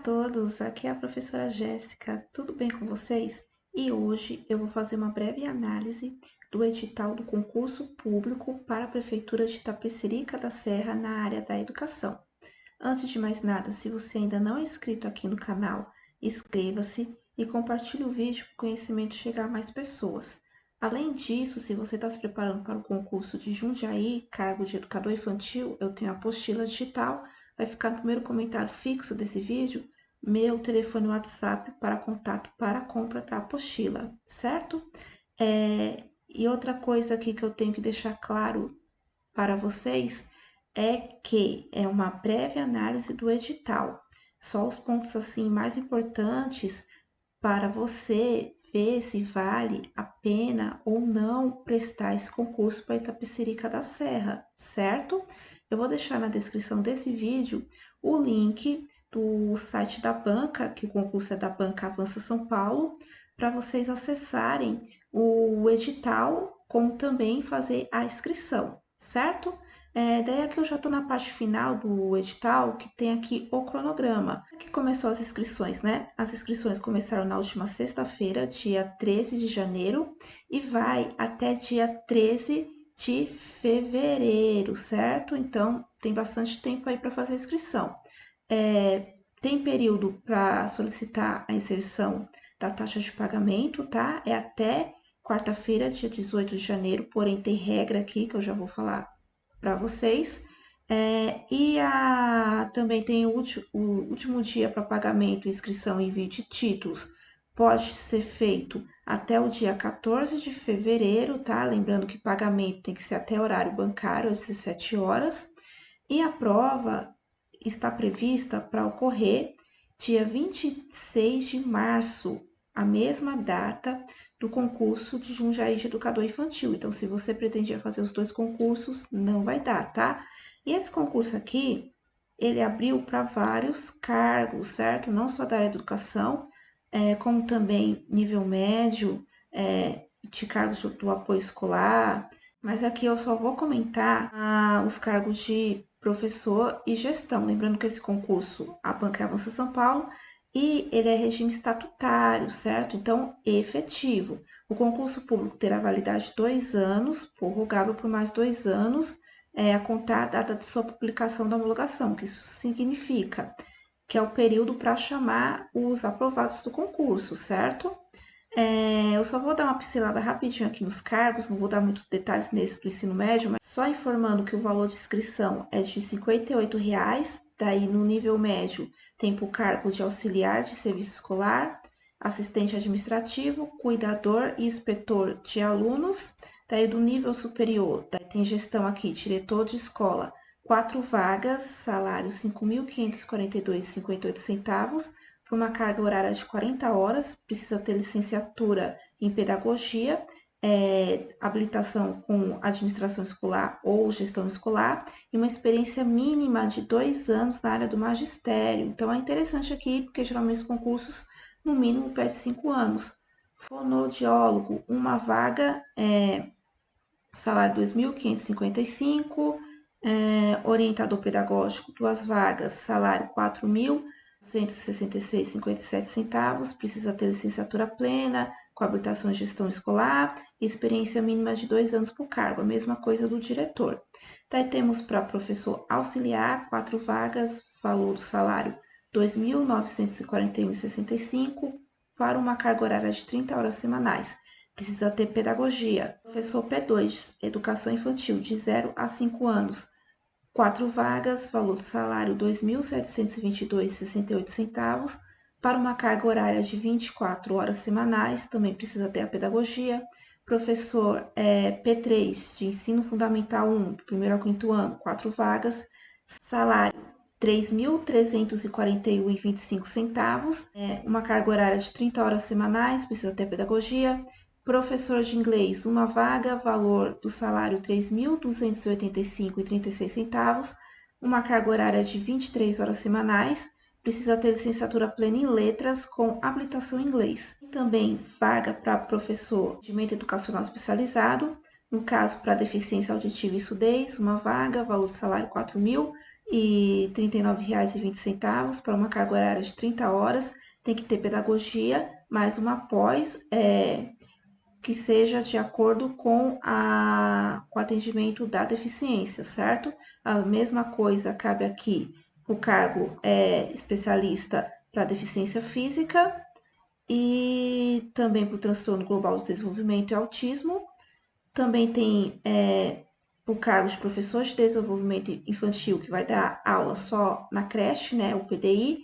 todos, aqui é a professora Jéssica, tudo bem com vocês? E hoje eu vou fazer uma breve análise do edital do concurso público para a Prefeitura de Itapecerica da Serra na área da educação. Antes de mais nada, se você ainda não é inscrito aqui no canal, inscreva-se e compartilhe o vídeo para o conhecimento chegar a mais pessoas. Além disso, se você está se preparando para o concurso de Jundiaí, cargo de educador infantil, eu tenho a apostila digital. Vai ficar no primeiro comentário fixo desse vídeo meu telefone WhatsApp para contato para a compra da apostila, certo? E outra coisa aqui que eu tenho que deixar claro para vocês é que é uma breve análise do edital, só os pontos assim mais importantes para você ver se vale a pena ou não prestar esse concurso para Itapecerica da Serra, certo? Eu vou deixar na descrição desse vídeo o link do site da banca, que o concurso é da Banca Avança São Paulo, para vocês acessarem o edital, como também fazer a inscrição, certo? Daí aqui eu já estou na parte final do edital, que tem aqui o cronograma. Aqui começou as inscrições, né? As inscrições começaram na última sexta-feira, dia 13 de janeiro, e vai até dia 13 de fevereiro, certo? Então, tem bastante tempo aí para fazer a inscrição. Tem período para solicitar a inserção da taxa de pagamento, tá? É até quarta-feira, dia 18 de janeiro, porém tem regra aqui que eu já vou falar para vocês. Também tem o último dia para pagamento, inscrição e envio de títulos. Pode ser feito até o dia 14 de fevereiro, tá? Lembrando que pagamento tem que ser até horário bancário, às 17 horas. E a prova está prevista para ocorrer dia 26 de março, a mesma data do concurso de Jundiaí de Educador Infantil. Então, se você pretendia fazer os dois concursos, não vai dar, tá? E esse concurso aqui, ele abriu para vários cargos, certo? Não só da área da educação, como também nível médio, de cargos do apoio escolar. Mas aqui eu só vou comentar os cargos de professor e gestão. Lembrando que esse concurso, a Banca Avança São Paulo, e ele é regime estatutário, certo? Então, efetivo. O concurso público terá validade de 2 anos, prorrogável por mais 2 anos, a contar a data de sua publicação da homologação, que isso significa que é o período para chamar os aprovados do concurso, certo? Eu só vou dar uma pincelada rapidinho aqui nos cargos, não vou dar muitos detalhes nesse do ensino médio, mas só informando que o valor de inscrição é de R$ 58,00, daí no nível médio tem para o cargo de auxiliar de serviço escolar, assistente administrativo, cuidador e inspetor de alunos, daí do nível superior, daí tem gestão aqui, diretor de escola, 4 vagas, salário R$ 5.542,58, por uma carga horária de 40 horas, precisa ter licenciatura em pedagogia, habilitação com administração escolar ou gestão escolar e uma experiência mínima de 2 anos na área do magistério. Então é interessante aqui, porque geralmente os concursos, no mínimo, pedem 5 anos. Fonoaudiólogo, uma vaga, salário 2.555, orientador pedagógico, 2 vagas, salário 4.166,57, precisa ter licenciatura plena, com habilitação em gestão escolar e experiência mínima de 2 anos por cargo, a mesma coisa do diretor. Daí temos para professor auxiliar, 4 vagas, valor do salário 2.941,65, para uma carga horária de 30 horas semanais. Precisa ter pedagogia. Professor P2, educação infantil, de 0 a 5 anos. 4 vagas, valor do salário R$ 2.722,68, para uma carga horária de 24 horas semanais, também precisa ter a pedagogia. Professor P3, de ensino fundamental 1, do primeiro ao quinto ano, 4 vagas, salário R$ 3.341,25, uma carga horária de 30 horas semanais, precisa ter a pedagogia. Professor de inglês, uma vaga, valor do salário R$ 3.285,36, uma carga horária de 23 horas semanais, precisa ter licenciatura plena em letras com habilitação em inglês. E também vaga para professor de atendimento educacional especializado, no caso para deficiência auditiva e surdez, uma vaga, valor do salário R$ 4.000 e R$ 39,20 para uma carga horária de 30 horas. Tem que ter pedagogia, mais uma pós, que seja de acordo com o atendimento da deficiência, certo? A mesma coisa cabe aqui o cargo especialista para deficiência física e também para o transtorno global do desenvolvimento e autismo. Também tem o cargo de professor de desenvolvimento infantil, que vai dar aula só na creche, né, o PDI,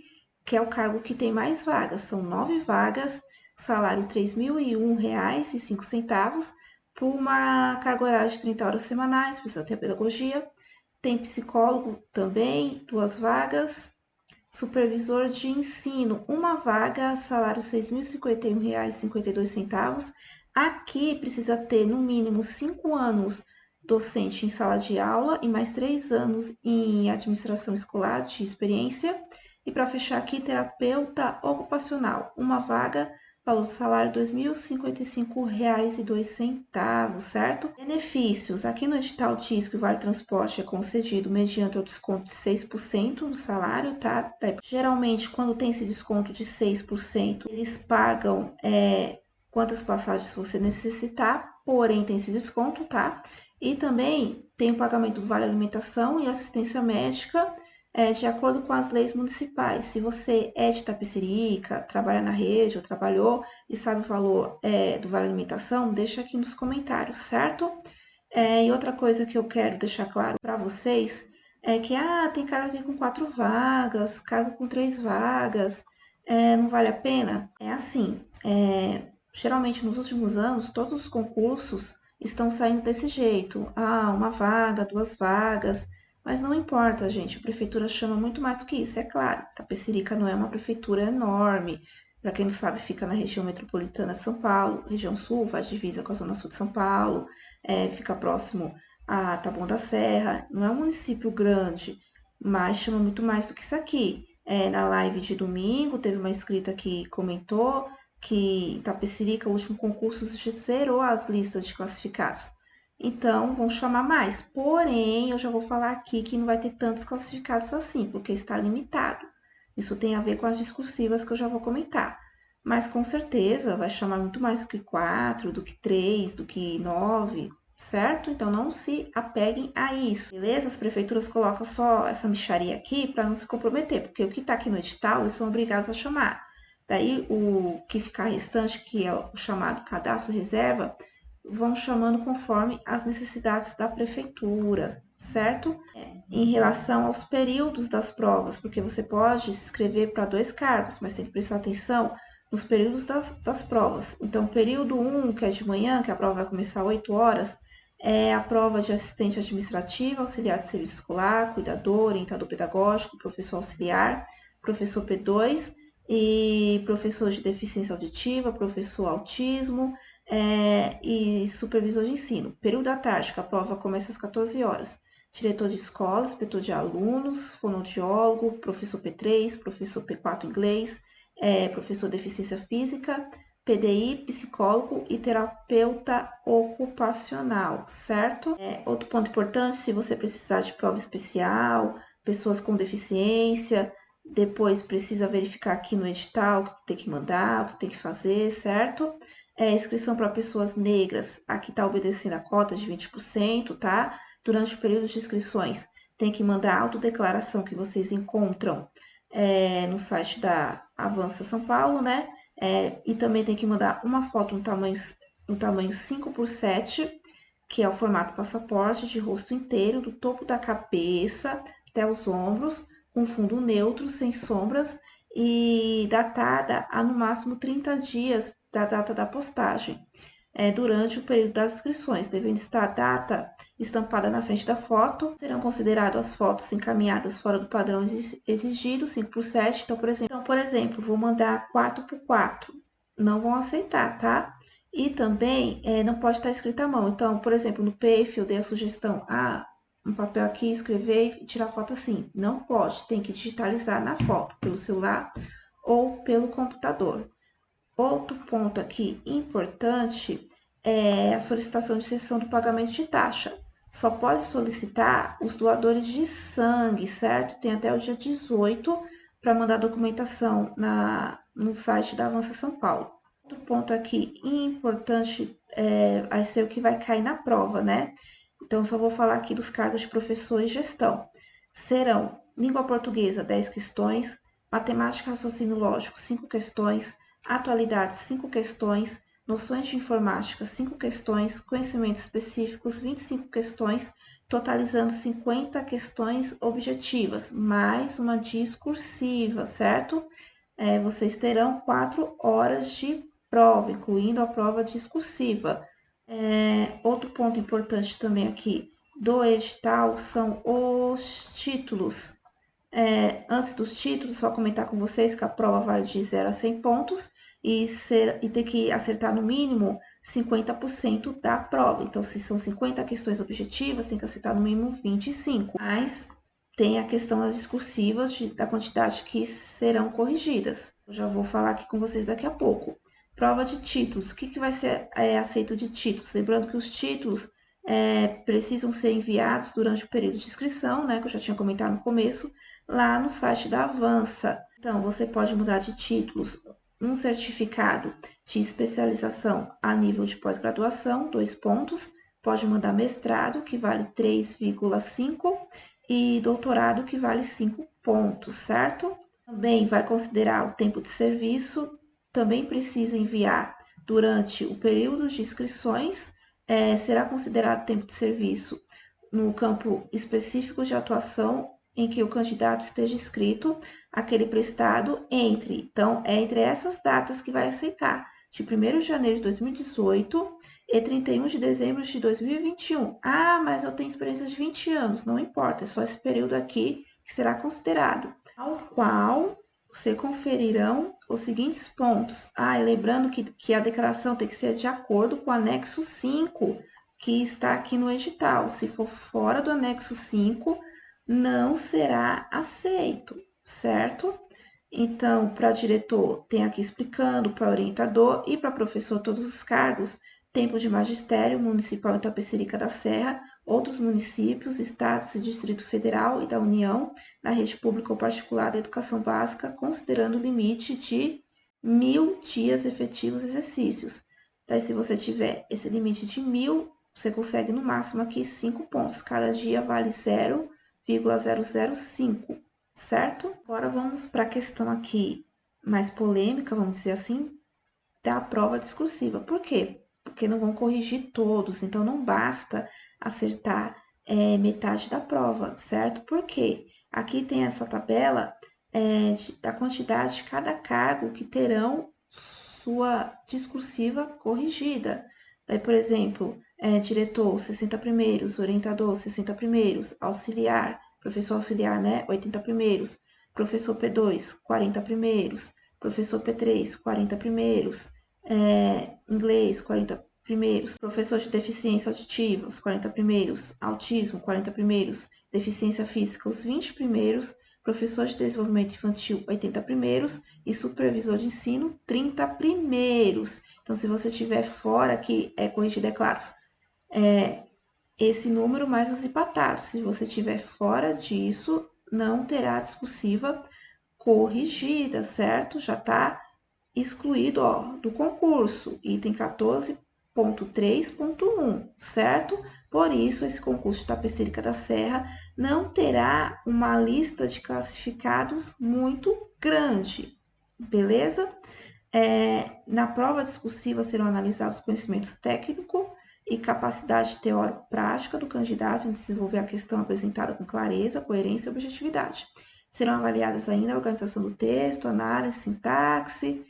que é o cargo que tem mais vagas. São 9 vagas, salário R$ 3.001,05, por uma carga horária de 30 horas semanais, precisa ter pedagogia. Tem psicólogo também, 2 vagas. Supervisor de ensino, uma vaga, salário R$ 6.051,52. Aqui precisa ter no mínimo 5 anos docente em sala de aula e mais 3 anos em administração escolar de experiência. E para fechar aqui, terapeuta ocupacional, uma vaga, valor do salário R$ 2.055,02, certo? Benefícios. Aqui no edital diz que o vale transporte é concedido mediante o desconto de 6% do salário, tá? Geralmente, quando tem esse desconto de 6%, eles pagam quantas passagens você necessitar, porém tem esse desconto, tá? E também tem o pagamento do vale alimentação e assistência médica, de acordo com as leis municipais. Se você é de Itapecerica, trabalha na rede ou trabalhou e sabe o valor do vale alimentação, deixa aqui nos comentários, certo? E outra coisa que eu quero deixar claro para vocês é que tem cargo aqui com 4 vagas, cargo com 3 vagas, não vale a pena? É assim, geralmente nos últimos anos, todos os concursos estão saindo desse jeito. Uma vaga, 2 vagas, mas não importa, gente. A prefeitura chama muito mais do que isso, é claro. Tapecerica não é uma prefeitura enorme. Para quem não sabe, fica na região metropolitana de São Paulo, região sul, faz divisa com a zona sul de São Paulo, fica próximo a Taboão da Serra. Não é um município grande, mas chama muito mais do que isso aqui. Na live de domingo, teve uma inscrita que comentou que Itapecerica, o último concurso, zerou as listas de classificados. Então, vão chamar mais. Porém, eu já vou falar aqui que não vai ter tantos classificados assim, porque está limitado. Isso tem a ver com as discursivas que eu já vou comentar. Mas com certeza vai chamar muito mais do que 4, do que 3, do que 9, certo? Então não se apeguem a isso, beleza? As prefeituras colocam só essa mixaria aqui para não se comprometer, porque o que está aqui no edital eles são obrigados a chamar. Daí o que ficar restante, que é o chamado cadastro reserva, vão chamando conforme as necessidades da prefeitura, certo? Em relação aos períodos das provas, porque você pode se inscrever para 2 cargos, mas tem que prestar atenção nos períodos das provas. Então, período 1, que é de manhã, que a prova vai começar às 8 horas, é a prova de assistente administrativa, auxiliar de serviço escolar, cuidador, orientador pedagógico, professor auxiliar, professor P2 e professor de deficiência auditiva, professor autismo, e supervisor de ensino. Período da tarde, que a prova começa às 14 horas. Diretor de escola, inspetor de alunos, fonoaudiólogo, professor P3, professor P4 inglês, professor de deficiência física, PDI, psicólogo e terapeuta ocupacional, certo? Outro ponto importante, se você precisar de prova especial, pessoas com deficiência, depois precisa verificar aqui no edital o que tem que mandar, o que tem que fazer, certo? Inscrição para pessoas negras, aqui está obedecendo a cota de 20%, tá? Durante o período de inscrições, tem que mandar a autodeclaração que vocês encontram no site da Avança São Paulo, né? E também tem que mandar uma foto no tamanho 5x7, que é o formato passaporte, de rosto inteiro, do topo da cabeça até os ombros, com fundo neutro, sem sombras, e datada a no máximo 30 dias da data da postagem. Durante o período das inscrições, devendo estar a data estampada na frente da foto. Serão consideradas as fotos encaminhadas fora do padrão exigido, 5x7. Então, por exemplo, vou mandar 4x4. Não vão aceitar, tá? E também não pode estar escrito à mão. Então, por exemplo, no PAFE eu dei a sugestão, um papel aqui, escrever e tirar foto assim. Não pode, tem que digitalizar na foto, pelo celular ou pelo computador. Outro ponto aqui importante é a solicitação de cessão do pagamento de taxa. só pode solicitar os doadores de sangue, certo? Tem até o dia 18 para mandar documentação no site da Avança São Paulo. Outro ponto aqui importante vai ser o que vai cair na prova, né? Então, só vou falar aqui dos cargos de professor e gestão. Serão língua portuguesa, 10 questões, matemática e raciocínio lógico, 5 questões, atualidades, 5 questões, noções de informática, 5 questões, conhecimentos específicos, 25 questões, totalizando 50 questões objetivas, mais uma discursiva, certo? Vocês terão 4 horas de prova, incluindo a prova discursiva. Outro ponto importante também aqui do edital são os títulos. Antes dos títulos, só comentar com vocês que a prova vale de 0 a 100 pontos e ter que acertar no mínimo 50% da prova. Então, se são 50 questões objetivas, tem que acertar no mínimo 25. Mas tem a questão das discursivas, da quantidade que serão corrigidas. Eu já vou falar aqui com vocês daqui a pouco. Prova de títulos. O que vai ser aceito de títulos? Lembrando que os títulos precisam ser enviados durante o período de inscrição, né, que eu já tinha comentado no começo, lá no site da Avança. Então, você pode mudar de títulos, um certificado de especialização a nível de pós-graduação, 2 pontos, pode mudar mestrado, que vale 3,5, e doutorado, que vale 5 pontos, certo? Também vai considerar o tempo de serviço, também precisa enviar durante o período de inscrições, será considerado tempo de serviço no campo específico de atuação em que o candidato esteja inscrito, aquele prestado entre. Então, é entre essas datas que vai aceitar, de 1º de janeiro de 2018 e 31 de dezembro de 2021. Ah, mas eu tenho experiência de 20 anos, não importa, é só esse período aqui que será considerado. Ao qual você conferirão os seguintes pontos. E lembrando que a declaração tem que ser de acordo com o anexo 5, que está aqui no edital. Se for fora do anexo 5, não será aceito, certo? Então, para diretor, tem aqui explicando, para orientador e para professor, todos os cargos, tempo de magistério municipal em Itapecerica da Serra, outros municípios, estados e Distrito Federal e da União, na rede pública ou particular da educação básica, considerando o limite de 1.000 dias efetivos exercícios. Daí, se você tiver esse limite de 1.000, você consegue no máximo aqui 5 pontos. Cada dia vale 0,005, certo? Agora vamos para a questão aqui mais polêmica, vamos dizer assim, da prova discursiva. Por quê? Porque não vão corrigir todos, então não basta acertar metade da prova, certo? Por quê? Aqui tem essa tabela da quantidade de cada cargo que terão sua discursiva corrigida. Daí, por exemplo, diretor, 60 primeiros, orientador, 60 primeiros, auxiliar, professor auxiliar, né, 80 primeiros, professor P2, 40 primeiros, professor P3, 40 primeiros, inglês, 40 primeiros, professor de deficiência auditiva, os 40 primeiros, autismo, 40 primeiros, deficiência física, os 20 primeiros, professor de desenvolvimento infantil, 80 primeiros, e supervisor de ensino, 30 primeiros. Então, se você tiver fora aqui, corrigido, é claro, esse número mais os empatados. Se você tiver fora disso, não terá discursiva corrigida, certo? Já está excluído do concurso, item 14.3.1, certo? Por isso, esse concurso de Itapecerica da Serra não terá uma lista de classificados muito grande, beleza? Na prova discursiva serão analisados os conhecimentos técnicos e capacidade teórico-prática do candidato em desenvolver a questão apresentada com clareza, coerência e objetividade. Serão avaliadas ainda a organização do texto, análise, sintaxe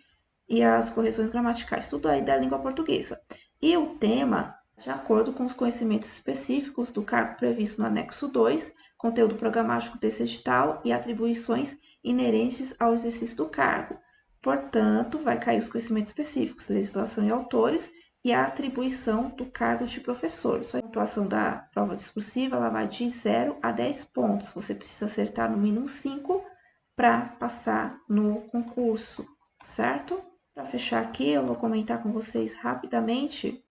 e as correções gramaticais, tudo aí da língua portuguesa. E o tema, de acordo com os conhecimentos específicos do cargo previsto no anexo 2, conteúdo programático desse edital e atribuições inerentes ao exercício do cargo. Portanto, vai cair os conhecimentos específicos, legislação e autores, e a atribuição do cargo de professor. A pontuação da prova discursiva ela vai de 0 a 10 pontos. Você precisa acertar no mínimo 5 para passar no concurso, certo? Para fechar aqui, eu vou comentar com vocês rapidamente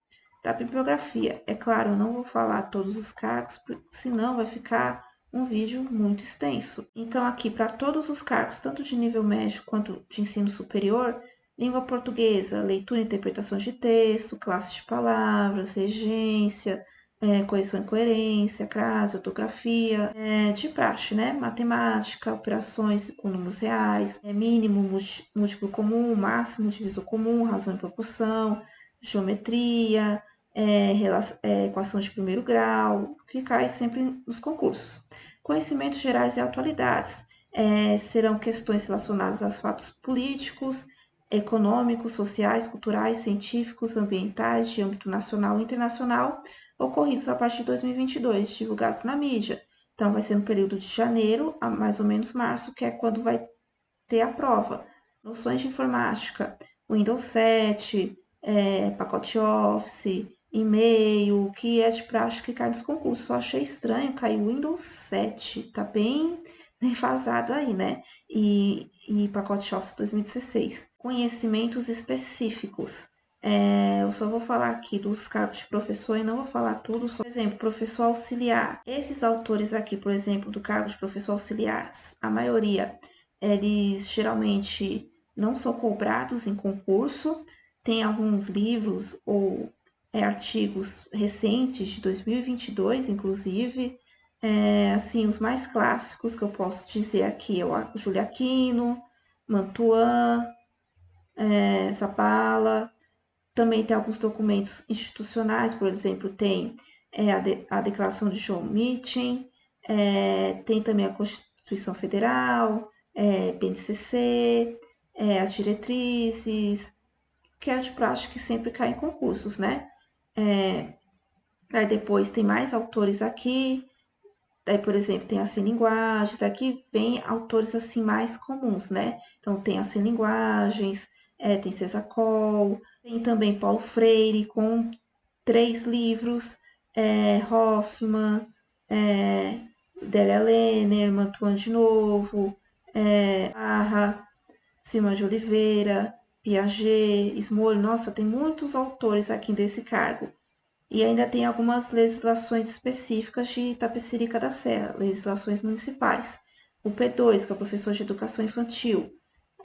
da bibliografia. É claro, eu não vou falar todos os cargos, senão vai ficar um vídeo muito extenso. Então, aqui, para todos os cargos, tanto de nível médio quanto de ensino superior, língua portuguesa, leitura e interpretação de texto, classe de palavras, regência, correção e coerência, crase, ortografia, de praxe, né? Matemática, operações com números reais, mínimo, múltiplo comum, máximo, divisor comum, razão e proporção, geometria, equação de primeiro grau, que cai sempre nos concursos. Conhecimentos gerais e atualidades. Serão questões relacionadas aos fatos políticos, econômicos, sociais, culturais, científicos, ambientais, de âmbito nacional e internacional, ocorridos a partir de 2022, divulgados na mídia. Então, vai ser no período de janeiro a mais ou menos março, que é quando vai ter a prova. Noções de informática, Windows 7, pacote Office, e-mail, que é de praxe que cai nos concursos. Só achei estranho cair o Windows 7, tá bem defasado aí, né? E pacote Office 2016. Conhecimentos específicos. Eu só vou falar aqui dos cargos de professor e não vou falar tudo. Por exemplo, professor auxiliar. Esses autores aqui, por exemplo, do cargo de professor auxiliar, a maioria, eles geralmente não são cobrados em concurso. Tem alguns livros ou artigos recentes de 2022, inclusive. Assim, os mais clássicos que eu posso dizer aqui é o Júlio Aquino, Mantuan, Zabala. Também tem alguns documentos institucionais, por exemplo, tem a Declaração de John Mitchell, tem também a Constituição Federal, BNCC, as diretrizes, que é de praxe que sempre cai em concursos, né? Aí depois tem mais autores aqui, daí, por exemplo, tem a Sem Linguagens, daqui vem autores assim mais comuns, né? Então tem a Sem Linguagens, tem César Col, tem também Paulo Freire com 3 livros, Hoffman, Délia Lenner, Mantuan de Novo, Arra, Silma de Oliveira, Piaget, Smolho. Nossa, tem muitos autores aqui desse cargo. E ainda tem algumas legislações específicas de Itapecerica da Serra, legislações municipais. O P2, que é o professor de educação infantil,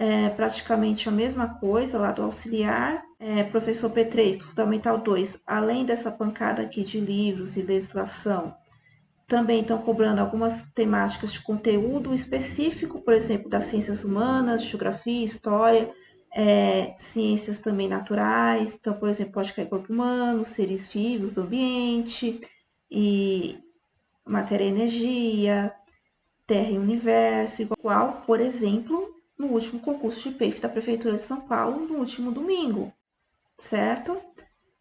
é praticamente a mesma coisa lá do auxiliar. Professor P3, do Fundamental 2, além dessa pancada aqui de livros e legislação, também estão cobrando algumas temáticas de conteúdo específico, por exemplo, das ciências humanas, geografia, história, ciências também naturais. Então, por exemplo, pode cair corpo humano, seres vivos do ambiente, e matéria e energia, terra e universo, igual, por exemplo, no último concurso de PEIF da Prefeitura de São Paulo, no último domingo, certo?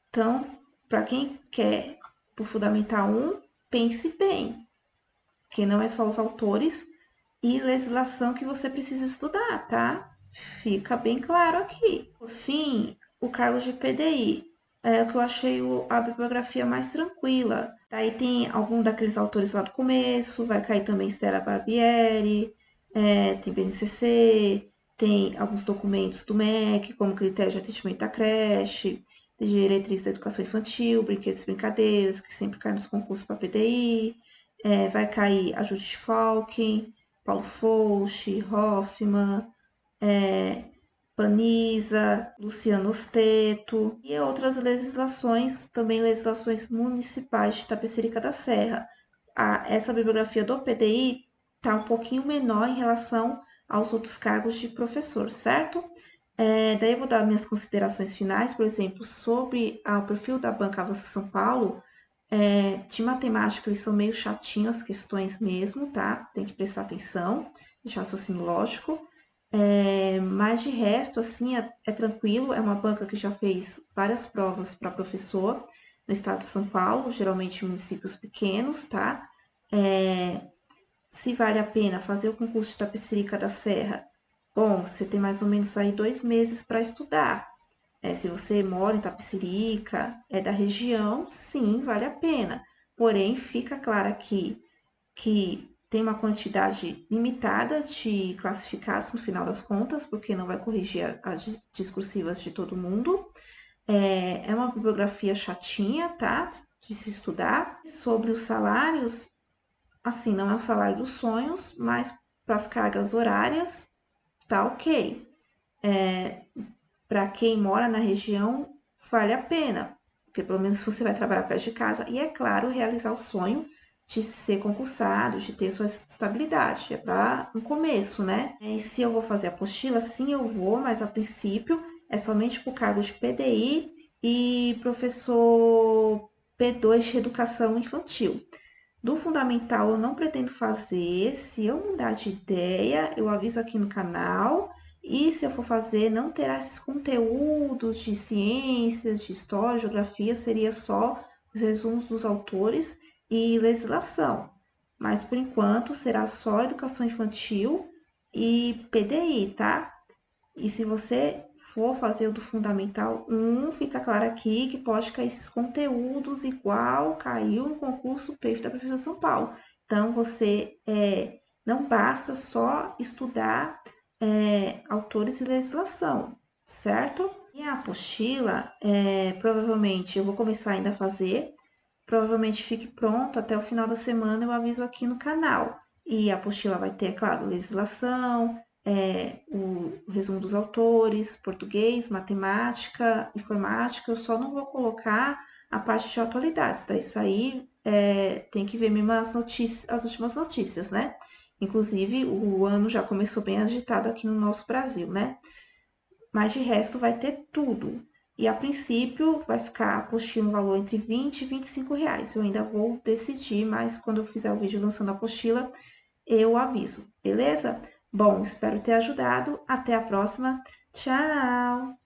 Então, para quem quer para o Fundamental 1, pense bem, que não é só os autores e legislação que você precisa estudar, tá? Fica bem claro aqui. Por fim, o cargo de PDI. É o que eu achei a bibliografia mais tranquila. Daí tem algum daqueles autores lá do começo, vai cair também Stella Barbieri, tem BNCC, tem alguns documentos do MEC, como critério de atendimento da creche, de diretriz da educação infantil, brinquedos e brincadeiras, que sempre cai nos concursos para PDI, vai cair a Judith Falken, Paulo Fouche, Hoffman, Panizza, Luciano Osteto e outras legislações, também legislações municipais de Itapecerica da Serra. Essa bibliografia do PDI está um pouquinho menor em relação aos outros cargos de professor, certo? Daí eu vou dar minhas considerações finais, por exemplo, sobre o perfil da Banca Avança São Paulo. De matemática, eles são meio chatinhos as questões mesmo, tá? Tem que prestar atenção, de raciocínio lógico. Mas de resto, assim, é tranquilo. É uma banca que já fez várias provas para professor no estado de São Paulo, geralmente em municípios pequenos, tá? Se vale a pena fazer o concurso de Tapecerica da Serra, bom, você tem mais ou menos aí 2 meses para estudar. Se você mora em Tapecerica, é da região, sim, vale a pena. Porém, fica claro aqui que tem uma quantidade limitada de classificados no final das contas, porque não vai corrigir as discursivas de todo mundo. É uma bibliografia chatinha, tá? De se estudar. Sobre os salários, assim, não é o salário dos sonhos, mas para as cargas horárias, tá ok. Para quem mora na região, vale a pena, porque pelo menos você vai trabalhar perto de casa e, é claro, realizar o sonho de ser concursado, de ter sua estabilidade. É para um começo, né? E se eu vou fazer a apostila, sim, eu vou, mas a princípio é somente por cargo de PDI e professor P2 de educação infantil. Do fundamental eu não pretendo fazer. Se eu mudar de ideia, eu aviso aqui no canal. E se eu for fazer, não terá esses conteúdos de ciências, de história, geografia, seria só os resumos dos autores e legislação. Mas por enquanto será só educação infantil e PDI, tá? E se você for fazer o do Fundamental 1, fica claro aqui que pode cair esses conteúdos igual caiu no concurso PEF da Prefeitura de São Paulo. Então, você não basta só estudar autores e legislação, certo? E a apostila, provavelmente, eu vou começar ainda a fazer, provavelmente fique pronto até o final da semana, eu aviso aqui no canal. E a apostila vai ter, é claro, legislação, o resumo dos autores, português, matemática, informática. Eu só não vou colocar a parte de atualidades, tá? Isso aí tem que ver mesmo as notícias, as últimas notícias, né? Inclusive, o ano já começou bem agitado aqui no nosso Brasil, né? Mas de resto vai ter tudo. E a princípio vai ficar a apostila no valor entre 20 e 25 reais. Eu ainda vou decidir, mas quando eu fizer o vídeo lançando a apostila, eu aviso, beleza? Bom, espero ter ajudado. Até a próxima. Tchau!